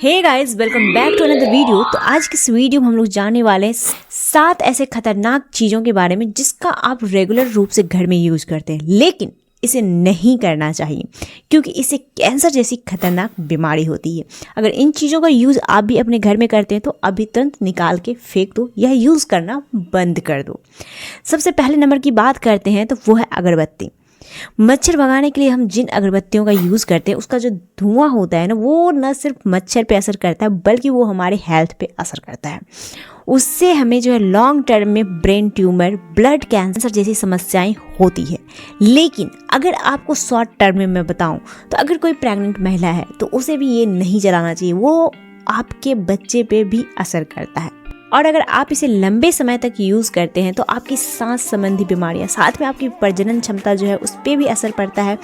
Hey guys, welcome back to another video. तो आज की इस वीडियो में हम लोग जानने वाले हैं 7 ऐसे खतरनाक चीज़ों के बारे में जिसका आप रेगुलर रूप से घर में यूज़ करते हैं, लेकिन इसे नहीं करना चाहिए क्योंकि इससे कैंसर जैसी खतरनाक बीमारी होती है। अगर इन चीज़ों का यूज़ आप भी अपने घर में करते हैं तो अभी तुरंत निकाल के फेंक दो या यूज़ करना बंद कर दो। सबसे पहले नंबर की बात करते हैं तो वो है अगरबत्ती। मच्छर भगाने के लिए हम जिन अगरबत्तियों का यूज़ करते हैं उसका जो धुआं होता है ना, वो न सिर्फ मच्छर पे असर करता है बल्कि वो हमारे हेल्थ पे असर करता है। उससे हमें जो है लॉन्ग टर्म में ब्रेन ट्यूमर, ब्लड कैंसर जैसी समस्याएं होती है। लेकिन अगर आपको शॉर्ट टर्म में मैं बताऊं तो अगर कोई प्रेग्नेंट महिला है तो उसे भी ये नहीं जलाना चाहिए, वो आपके बच्चे पे भी असर करता है। और अगर आप इसे लंबे समय तक यूज़ करते हैं तो आपकी सांस संबंधी बीमारियां, साथ में आपकी प्रजनन क्षमता जो है उस पर भी असर पड़ता है।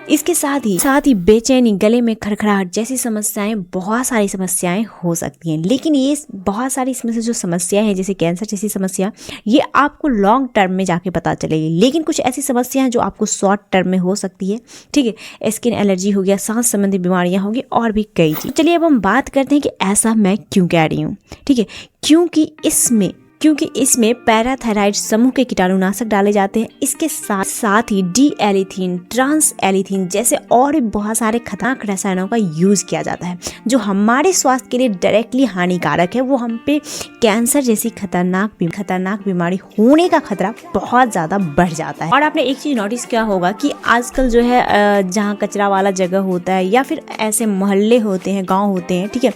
इसके साथ ही बेचैनी, गले में खरखराहट जैसी समस्याएं, बहुत सारी समस्याएं हो सकती हैं। लेकिन ये बहुत सारी इसमें से जो समस्याएं हैं जैसे कैंसर जैसी समस्या, ये आपको लॉन्ग टर्म में जाके पता चलेगी। लेकिन कुछ ऐसी समस्याएं जो आपको शॉर्ट टर्म में हो सकती है, ठीक है। स्किन एलर्जी हो गया, सांस संबंधी बीमारियां होगी और भी कई चीज़। चलिए अब हम बात करते हैं कि ऐसा मैं क्यों कह रही हूँ, ठीक है। क्योंकि इसमें पैराथायराइड समूह के कीटाणुनाशक डाले जाते हैं। इसके साथ ही डी एलिथीन, ट्रांस एलिथीन जैसे और भी बहुत सारे खतरनाक रसायनों का यूज़ किया जाता है जो हमारे स्वास्थ्य के लिए डायरेक्टली हानिकारक है। वो हम पे कैंसर जैसी खतरनाक बीमारी होने का खतरा बहुत ज़्यादा बढ़ जाता है। और आपने एक चीज़ नोटिस किया होगा कि आजकल जो है जहाँ कचरा वाला जगह होता है या फिर ऐसे मोहल्ले होते हैं, गाँव होते हैं, ठीक है,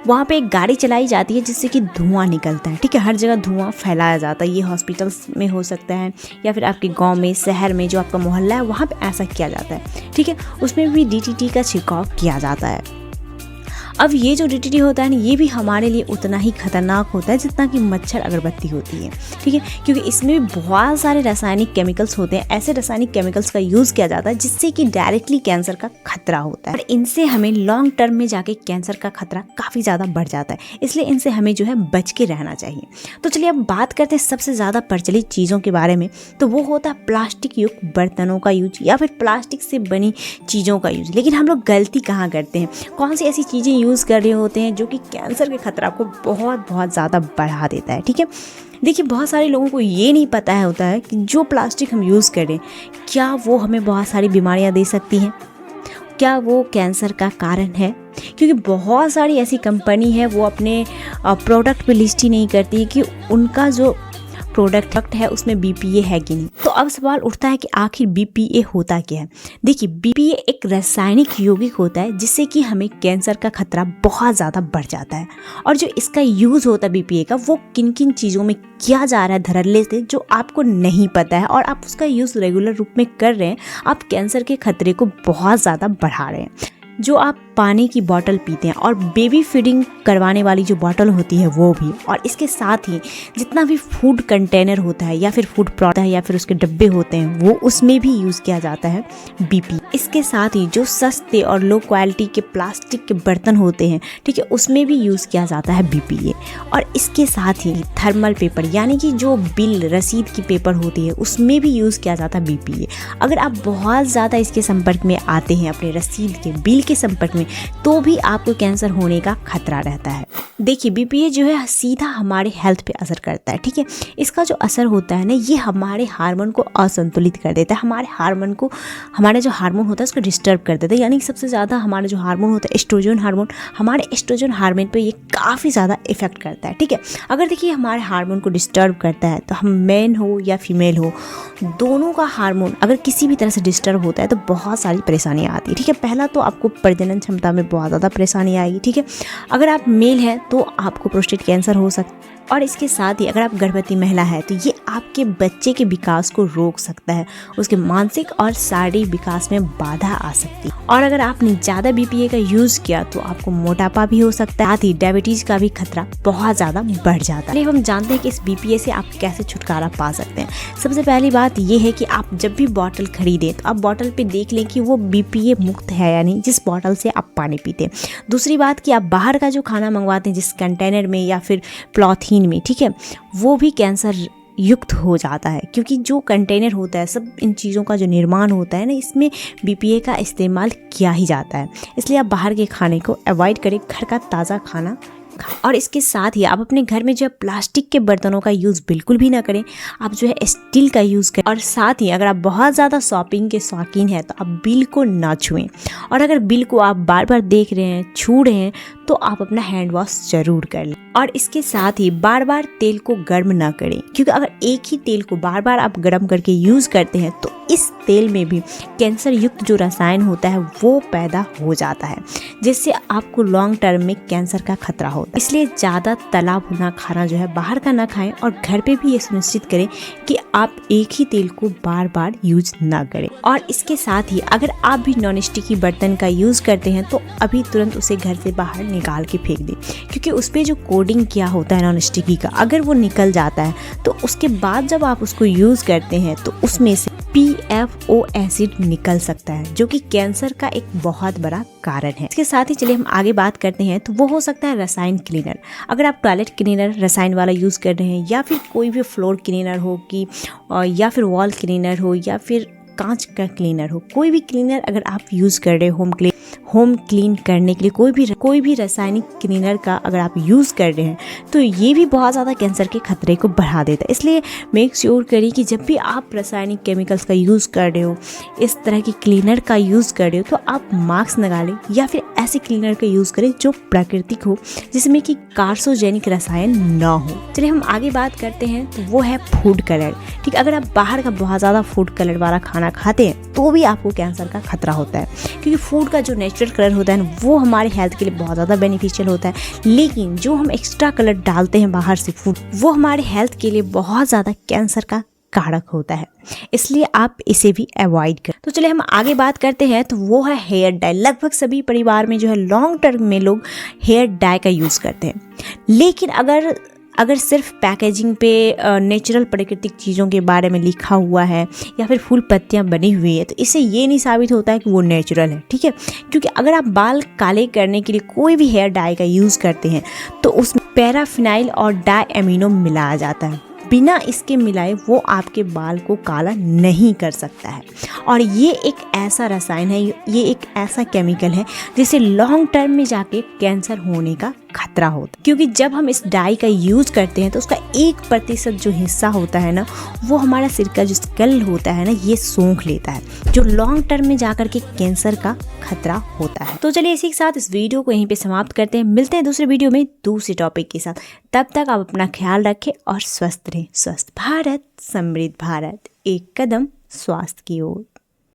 वहाँ पे एक गाड़ी चलाई जाती है जिससे कि धुआं निकलता है, ठीक है। हर जगह धुआं फैलाया जाता है। ये हॉस्पिटल्स में हो सकता है या फिर आपके गांव में, शहर में जो आपका मोहल्ला है वहाँ पे ऐसा किया जाता है, ठीक है। उसमें भी डीटीटी का छिड़काव किया जाता है। अब ये जो डीटीटी होता है ना, ये भी हमारे लिए उतना ही खतरनाक होता है जितना कि मच्छर अगरबत्ती होती है, ठीक है। क्योंकि इसमें भी बहुत सारे रासायनिक केमिकल्स होते हैं। ऐसे रासायनिक केमिकल्स का यूज़ किया जाता है जिससे कि डायरेक्टली कैंसर का खतरा होता है और इनसे हमें लॉन्ग टर्म में जाके कैंसर का खतरा काफ़ी ज़्यादा बढ़ जाता है। इसलिए इनसे हमें जो है बच के रहना चाहिए। तो चलिए अब बात करते हैं सबसे ज़्यादा प्रचलित चीज़ों के बारे में। तो वो होता है प्लास्टिक युक्त बर्तनों का यूज या फिर प्लास्टिक से बनी चीज़ों का यूज। लेकिन हम लोग गलती कहाँ करते हैं, कौन सी ऐसी चीज़ें यूज़ कर रहे होते हैं जो कि कैंसर के खतरा को बहुत ज़्यादा बढ़ा देता है, ठीक है। देखिए, बहुत सारे लोगों को ये नहीं पता होता है कि जो प्लास्टिक हम यूज़ करें क्या वो हमें बहुत सारी बीमारियां दे सकती हैं, क्या वो कैंसर का कारण है। क्योंकि बहुत सारी ऐसी कंपनी है वो अपने प्रोडक्ट पे लिस्ट ही नहीं करती है कि उनका जो प्रोडक्ट है उसमें बीपीए है कि नहीं। तो अब सवाल उठता है कि आखिर बीपीए होता क्या है। देखिए, बीपीए एक रासायनिक यौगिक होता है जिससे कि हमें कैंसर का खतरा बहुत ज़्यादा बढ़ जाता है। और जो इसका यूज़ होता है बीपीए का, वो किन किन चीज़ों में किया जा रहा है धड़ल्ले से, जो आपको नहीं पता है और आप उसका यूज़ रेगुलर रूप में कर रहे हैं, आप कैंसर के खतरे को बहुत ज़्यादा बढ़ा रहे हैं। जो आप पानी की बोतल पीते हैं और बेबी फीडिंग करवाने वाली जो बोतल होती है वो भी, और इसके साथ ही जितना भी फूड कंटेनर होता है या फिर फूड प्रोडक्ट है या फिर उसके डब्बे होते हैं वो, उसमें भी यूज़ किया जाता है बीपी। इसके साथ ही जो सस्ते और लो क्वालिटी के प्लास्टिक के बर्तन होते हैं, ठीक है, उसमें भी यूज़ किया जाता है बीपीए। और इसके साथ ही थर्मल पेपर यानी कि जो बिल रसीद की पेपर होती है उसमें भी यूज़ किया जाता है बीपीए। अगर आप बहुत ज़्यादा इसके संपर्क में आते हैं, अपने रसीद के बिल के संपर्क में, तो भी आपको कैंसर होने का खतरा रहता है। देखिए, बीपीए जो है सीधा हमारे हेल्थ पे असर करता है, ठीक है। इसका जो असर होता है ना, ये हमारे हार्मोन को असंतुलित कर देता है। हमारा जो हार्मोन होता है उसको डिस्टर्ब कर देता है। यानी कि सबसे ज़्यादा हमारा जो हार्मोन होता है एस्ट्रोजन हार्मोन, हमारे एस्ट्रोजन हार्मोन पे ये काफ़ी ज़्यादा इफेक्ट करता है, ठीक है। अगर देखिए हमारे हार्मोन को डिस्टर्ब करता है तो हम मैन हो या फीमेल हो, दोनों का हार्मोन अगर किसी भी तरह से डिस्टर्ब होता है तो बहुत सारी परेशानियाँ आती है, ठीक है। पहला तो आपको प्रजनन क्षमता में बहुत ज़्यादा परेशानी आएगी, ठीक है। अगर आप मेल हैं तो आपको प्रोस्टेट कैंसर हो सकता है। और इसके साथ ही अगर आप गर्भवती महिला है तो ये आपके बच्चे के विकास को रोक सकता है, उसके मानसिक और शारीरिक विकास में बाधा आ सकती है। और अगर आपने ज़्यादा बीपीए का यूज़ किया तो आपको मोटापा भी हो सकता है, साथ ही डायबिटीज़ का भी खतरा बहुत ज़्यादा बढ़ जाता है। हम जानते हैं कि इस बीपीए से आप कैसे छुटकारा पा सकते हैं। सबसे पहली बात ये है कि आप जब भी बॉटल खरीदें तो आप बॉटल पे देख लें कि वो बीपीए मुक्त है या नहीं, जिस बॉटल से आप पानी पीते हैं। दूसरी बात कि आप बाहर का जो खाना मंगवाते हैं जिस कंटेनर में या फिर पॉलीथीन में, ठीक है, वो भी कैंसर युक्त हो जाता है, क्योंकि जो कंटेनर होता है, सब इन चीज़ों का जो निर्माण होता है ना, इसमें BPA का इस्तेमाल किया ही जाता है। इसलिए आप बाहर के खाने को अवॉइड करें, घर का ताज़ा खाना। और इसके साथ ही आप अपने घर में जो है प्लास्टिक के बर्तनों का यूज़ बिल्कुल भी ना करें, आप जो है स्टील का यूज़ करें। और साथ ही अगर आप बहुत ज़्यादा शॉपिंग के शौकीन हैं तो आप बिल को ना छुएं, और अगर बिल को आप बार बार देख रहे हैं, छू रहे हैं, तो आप अपना हैंड वॉश ज़रूर कर लें। और इसके साथ ही बार बार तेल को गर्म ना करें, क्योंकि अगर एक ही तेल को बार बार आप गर्म करके यूज़ करते हैं तो इस तेल में भी कैंसर युक्त जो रसायन होता है वो पैदा हो जाता है, जिससे आपको लॉन्ग टर्म में कैंसर का खतरा होता है। इसलिए ज़्यादा तला भुना खाना जो है बाहर का ना खाएं, और घर पे भी ये सुनिश्चित करें कि आप एक ही तेल को बार बार यूज ना करें। और इसके साथ ही अगर आप भी नॉन स्टिकी बर्तन का यूज़ करते हैं तो अभी तुरंत उसे घर से बाहर निकाल के फेंक दें, क्योंकि उस पर जो कोडिंग किया होता है नॉन स्टिकी का, अगर वो निकल जाता है तो उसके बाद जब आप उसको यूज़ करते हैं तो उसमें से PFO एसिड निकल सकता है, जो कि कैंसर का एक बहुत बड़ा कारण है। इसके साथ ही चलिए हम आगे बात करते हैं, तो वो हो सकता है रसायन क्लीनर। अगर आप टॉयलेट क्लीनर रसायन वाला यूज़ कर रहे हैं, या फिर कोई भी फ्लोर क्लीनर हो कि या फिर वॉल क्लीनर हो, या फिर कांच का क्लीनर हो, कोई भी क्लीनर अगर आप यूज़ कर रहे हो होम क्लीन करने के लिए, कोई भी रासायनिक क्लीनर का अगर आप यूज़ कर रहे हैं, तो ये भी बहुत ज़्यादा कैंसर के खतरे को बढ़ा देता है। इसलिए मेक श्योर करिए कि जब भी आप रासायनिक केमिकल्स का यूज़ कर रहे हो, इस तरह की क्लीनर का यूज़ कर रहे हो, तो आप मास्क लगा लें, या फिर ऐसे क्लीनर का यूज़ करें जो प्राकृतिक हो, जिसमें कि कार्सिनोजेनिक रसायन ना हो। चलिए हम आगे बात करते हैं, तो वो है फूड कलर। ठीक, अगर आप बाहर का बहुत ज़्यादा फूड कलर वाला खाना खाते हैं तो भी आपको कैंसर का खतरा होता है, क्योंकि फूड का जो नेचुरल कलर होता है ना, वो हमारे हेल्थ के लिए बहुत ज़्यादा बेनिफिशियल होता है, लेकिन जो हम एक्स्ट्रा कलर डालते हैं बाहर से फूड, वो हमारे हेल्थ के लिए बहुत ज़्यादा कैंसर का कारक होता है। इसलिए आप इसे भी अवॉइड करें। तो चलिए हम आगे बात करते हैं, तो वो है हेयर डाई। लगभग सभी परिवार में जो है लॉन्ग टर्म में लोग हेयर डाई का यूज़ करते हैं, लेकिन अगर सिर्फ पैकेजिंग पे नेचुरल प्राकृतिक चीज़ों के बारे में लिखा हुआ है, या फिर फूल पत्तियाँ बनी हुई है, तो इससे ये नहीं साबित होता है कि वो नेचुरल है। ठीक है, क्योंकि अगर आप बाल काले करने के लिए कोई भी हेयर डाई का यूज़ करते हैं तो उसमें पैराफिनाइल और डाई एमिनो मिलाया जाता है। बिना इसके मिलाए वो आपके बाल को काला नहीं कर सकता है। और ये एक ऐसा रसायन है, ये एक ऐसा केमिकल है जिससे लॉन्ग टर्म में जाके कैंसर होने का खतरा होता है, क्योंकि जब हम इस डाई का यूज़ करते हैं तो उसका 1% जो हिस्सा होता है ना, वो हमारा सिर का जो स्कल होता है ना, ये सूंघ लेता है, जो लॉन्ग टर्म में जाकर के कैंसर का खतरा होता है। तो चलिए इसी के साथ इस वीडियो को यहीं पे समाप्त करते हैं। मिलते हैं दूसरे वीडियो में दूसरे टॉपिक के साथ। तब तक आप अपना ख्याल रखें और स्वस्थ रहें। स्वस्थ भारत, समृद्ध भारत, एक कदम स्वास्थ्य की ओर।